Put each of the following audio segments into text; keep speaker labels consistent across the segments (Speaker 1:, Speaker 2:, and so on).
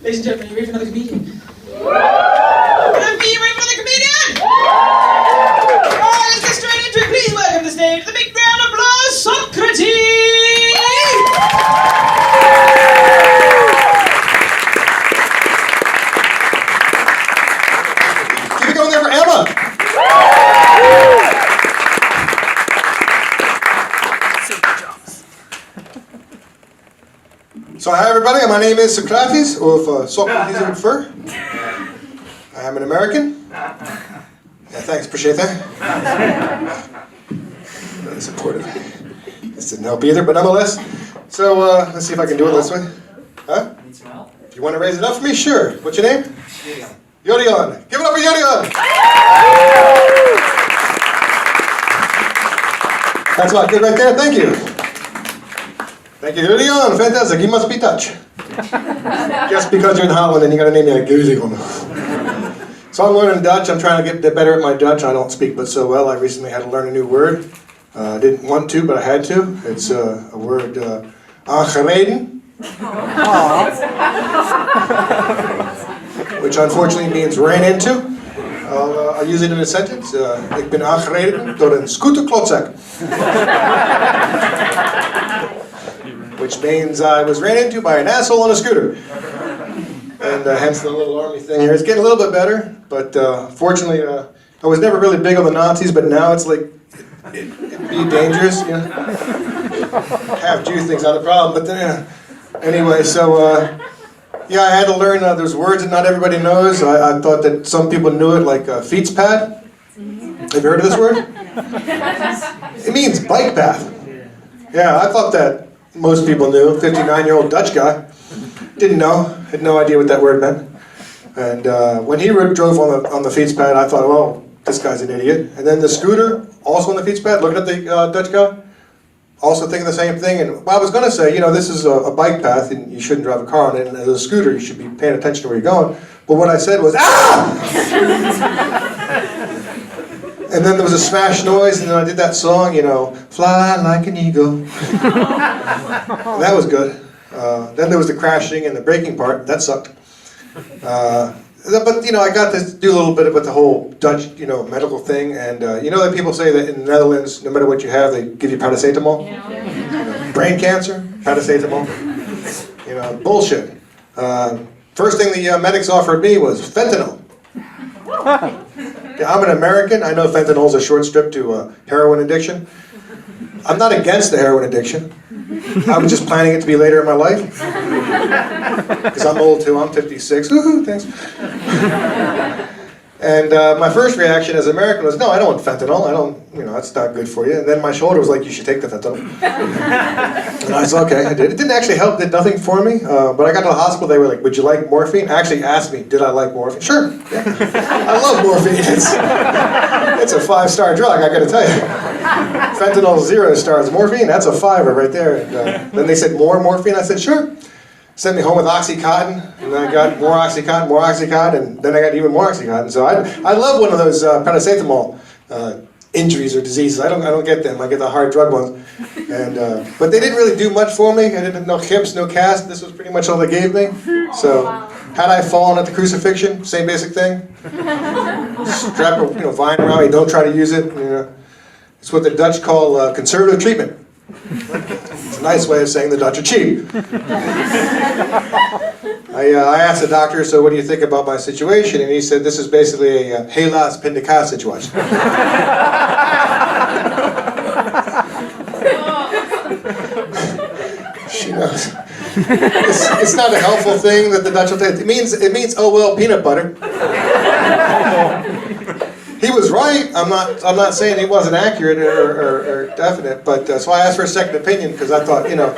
Speaker 1: Ladies and gentlemen, you ready for another comedian? Me, you ready for another comedian? Alright, let's get straight into it. Please welcome to the stage the big round of applause, Socrates!
Speaker 2: Keep it going there forever! So hi everybody, my name is Socrates, or if Socrates would prefer. I am an American. Yeah, thanks, appreciate that. Really supportive. This didn't help either, but nonetheless. So let's see if I can do it this way. Huh?
Speaker 3: Need some help?
Speaker 2: If you want to raise it up for me, sure. What's your name? Yodion. Give it up for Yodion! That's not good right there, thank you. Thank you, Yodion. Fantastic, you must be Dutch. Just because you're in Holland and you got a name like Yodion. So I'm learning Dutch. I'm trying to get better at my Dutch. I don't speak but so well. I recently had to learn a new word. I didn't want to, but I had to. It's a word, aangereden. Which unfortunately means ran into. I'll use it in a sentence. Ik ben aangereden door een scooterklotzak. Which means I was ran into by an asshole on a scooter. And hence the little army thing here. It's getting a little bit better, but fortunately I was never really big on the Nazis, but now it's like, it'd be dangerous, you know. Half Jew thing's not a problem, but then, anyway, so yeah, I had to learn those words that not everybody knows. I thought that some people knew it, like fietspad. Have you heard of this word? It means bike path. Yeah, I thought that most people knew. 59-year-old Dutch guy. Didn't know. Had no idea what that word meant. And when he drove on the fietspad, I thought, well, this guy's an idiot. And then the scooter, also on the fietspad, looking at the Dutch guy, also thinking the same thing. And well, I was going to say, you know, this is a bike path, and you shouldn't drive a car on it. And as a scooter, you should be paying attention to where you're going. But what I said was, ah! And then there was a smash noise, and then I did that song, you know, fly like an eagle. That was good. Then there was the crashing and the braking part. That sucked. But, you know, I got to do a little bit with the whole Dutch, you know, medical thing. And you know that people say that in the Netherlands, no matter what you have, they give you paracetamol? Yeah. You know, brain cancer, paracetamol. You know, bullshit. First thing the medics offered me was fentanyl. Yeah, I'm an American. I know fentanyl's a short strip to heroin addiction. I'm not against the heroin addiction. I was just planning it to be later in my life. Because I'm old too, I'm 56. Woohoo, thanks. And my first reaction as an American was, no, I don't want fentanyl. I don't, you know, that's not good for you. And then my shoulder was like, you should take the fentanyl. And I said, okay, I did. It didn't actually help, did nothing for me. But I got to the hospital, they were like, would you like morphine? Actually asked me, did I like morphine? Sure, yeah. I love morphine. It's a 5-star drug, I gotta tell you. Fentanyl 0 stars. Morphine, that's a 5er right there. And, then they said, more morphine? I said, sure. Sent me home with Oxycontin, and then I got more Oxycontin, and then I got even more Oxycontin. So I love one of those paracetamol injuries or diseases. I don't get them. I get the hard drug ones. And but they didn't really do much for me. I didn't no hips, no cast. This was pretty much all they gave me. So had I fallen at the crucifixion, same basic thing. Strap a vine around me. Don't try to use it. You know, it's what the Dutch call conservative treatment. It's a nice way of saying the Dutch are cheap. I asked the doctor, so what do you think about my situation? And he said, this is basically a helaas pindakaas situation. She knows. It's not a helpful thing that the Dutch will take. It means, oh well, peanut butter. He was right. I'm not saying he wasn't accurate or definite, but so I asked for a second opinion because I thought, you know,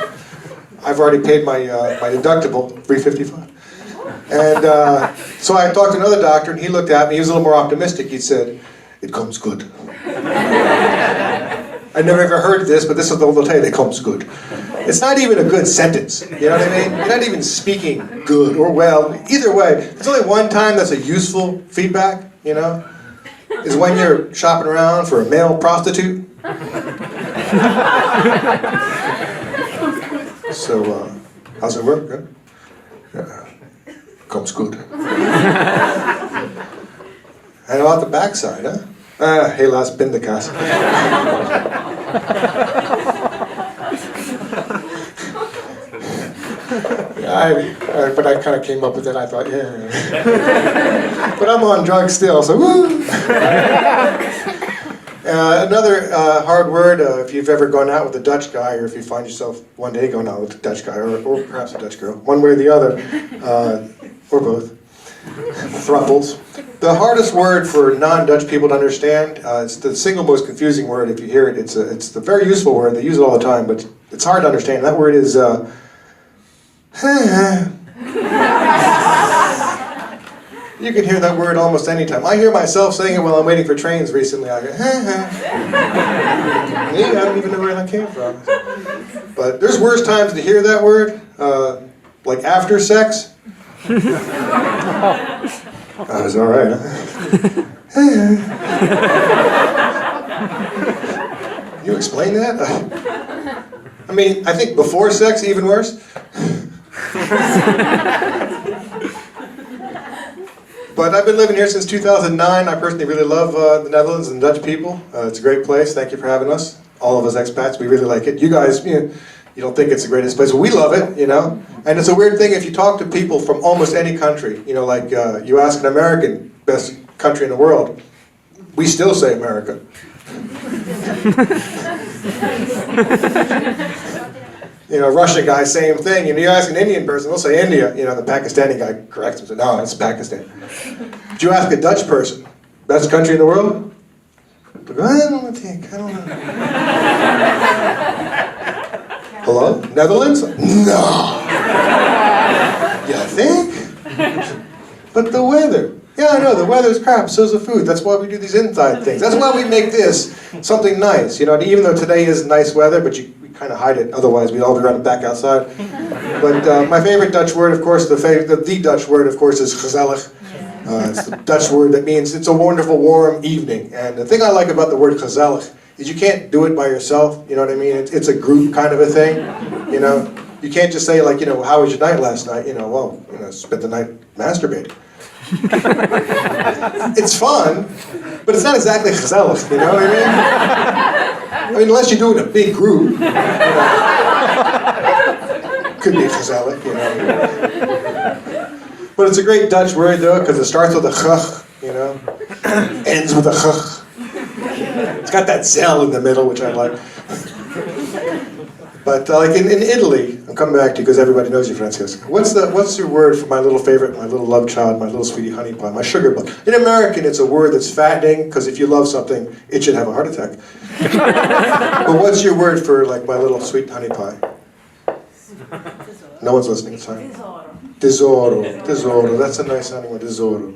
Speaker 2: I've already paid my my deductible, $355. And so I talked to another doctor, and he looked at me. He was a little more optimistic. He said, "It comes good." I never ever heard this, but this is what they'll tell you. It comes good. It's not even a good sentence. You know what I mean? You're not even speaking good or well. Either way, there's only one time that's a useful feedback. You know. Is when you're shopping around for a male prostitute. So, how's it work? Good? comes good. And about the backside, huh? Helaas pindakaas. But I kind of came up with it. I thought, yeah. But I'm on drugs still, so woo! Another hard word, if you've ever gone out with a Dutch guy, or if you find yourself one day going out with a Dutch guy, or perhaps a Dutch girl, one way or the other, or both, thruples. The hardest word for non-Dutch people to understand, it's the single most confusing word. If you hear it, it's a very useful word. They use it all the time, but it's hard to understand. That word is you can hear that word almost any time. I hear myself saying it while I'm waiting for trains recently. I go, I don't even know where that came from. But there's worse times to hear that word, like after sex. That was all right, huh? You explain that? I mean, I think before sex, even worse. But I've been living here since 2009. I personally really love the Netherlands and Dutch people. It's a great place. Thank you for having us. All of us expats, we really like it. You guys, you don't think it's the greatest place, but we love it, And it's a weird thing if you talk to people from almost any country, like you ask an American, best country in the world, we still say America. Russian guy, same thing. You ask an Indian person, they'll say India. The Pakistani guy corrects him, says, no, it's Pakistan. But you ask a Dutch person, best country in the world? They'll go, I don't think, I don't know. Hello? Netherlands? No! You think? But the weather. Yeah, I know, the weather's crap, so's the food. That's why we do these inside things. That's why we make this something nice. Even though today is nice weather, but we kind of hide it, otherwise we'd all be running back outside. But my favorite Dutch word, of course, the Dutch word, of course, is gezellig. It's the Dutch word that means it's a wonderful, warm evening. And the thing I like about the word gezellig is you can't do it by yourself, you know what I mean? It's a group kind of a thing, You can't just say, like, how was your night last night? Spent the night masturbating. It's fun, but it's not exactly gezellig, you know what I mean? I mean, unless you do it in a big group, could be gezellig, But it's a great Dutch word, though, because it starts with a gug, ends with a gug. It's got that zel in the middle, which I like. But like in Italy, I'm coming back to you because everybody knows you, Francesca. What's your word for my little favorite, my little love child, my little sweetie honey pie, my sugar bug? In American, it's a word that's fattening because if you love something, it should have a heart attack. But what's your word for like my little sweet honey pie? No one's listening. It's fine. Tesoro. Tesoro. That's a nice sounding word. Tesoro.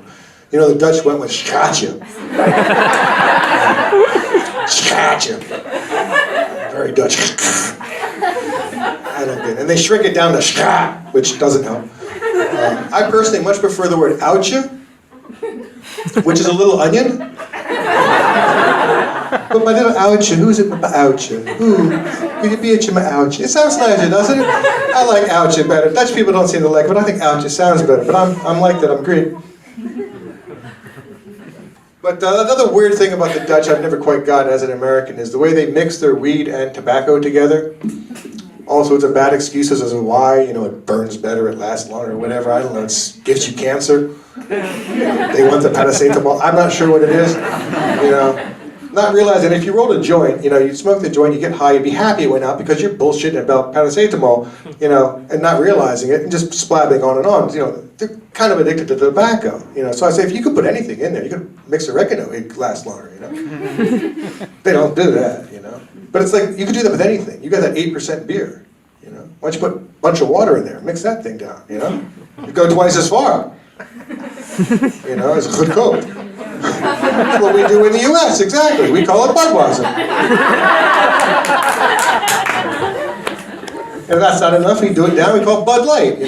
Speaker 2: The Dutch went with schatje. Schatje. Very Dutch. I don't get it. And they shrink it down to scha, which doesn't help. I personally much prefer the word oudje, which is a little onion. But my little oudje, who's it? My oudje. Who? Could you be my oudje? It sounds nicer, doesn't it? I like oudje better. Dutch people don't seem to like it, but I think oudje sounds better. But I'm like that. I'm Greek. But another weird thing about the Dutch I've never quite got as an American is the way they mix their weed and tobacco together. All sorts of bad excuses as to why, it burns better, it lasts longer, or whatever. I don't know, it gives you cancer. They want the paracetamol. I'm not sure what it is. Not realizing if you rolled a joint, you'd smoke the joint, you get high, you'd be happy it went out because you're bullshitting about paracetamol, and not realizing it and just splabbing on and on. They're kind of addicted to tobacco, So I say if you could put anything in there, you could mix oregano, it'd last longer, They don't do that, But it's like, you could do that with anything. You got that 8% beer, Why don't you put a bunch of water in there, mix that thing down, You go twice as far. It's a good coat. That's what we do in the U.S., exactly. We call it Budweiser. If that's not enough, we do it down, we call it Bud Light,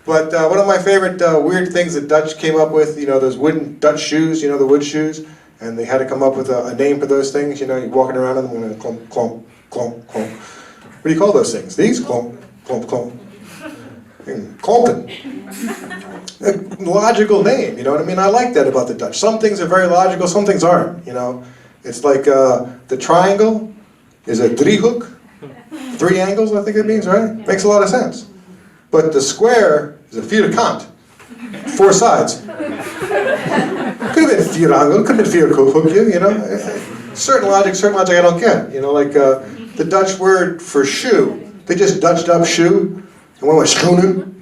Speaker 2: But one of my favorite weird things that Dutch came up with, those wooden Dutch shoes, the wood shoes, and they had to come up with a name for those things, you're walking around in them and clomp, clomp, clomp, clomp. What do you call those things? These? Clomp, clomp, clomp. Colton. A logical name, you know what I mean? I like that about the Dutch. Some things are very logical, some things aren't, you know? It's like the triangle is a driehoek. 3 angles, I think it means, right? Makes a lot of sense. But the square is a vierkant. 4 sides. Could have been vierangel, could have been vierhoekje, you know? Certain logic I don't get. You know, like the Dutch word for shoe. They just Dutched up shoe and went with schoenen.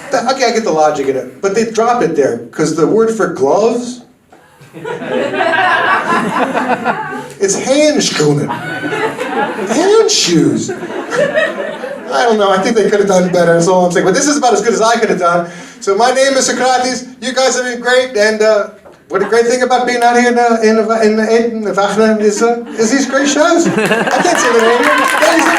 Speaker 2: Okay, I get the logic in it, but they drop it there because the word for gloves, it's handschoenen, hand shoes. I don't know. I think they could have done better. That's all I'm saying. But this is about as good as I could have done. So my name is Socrates. You guys have been great, and what a great thing about being out here in Wageningen is these great shows. I can't say the name.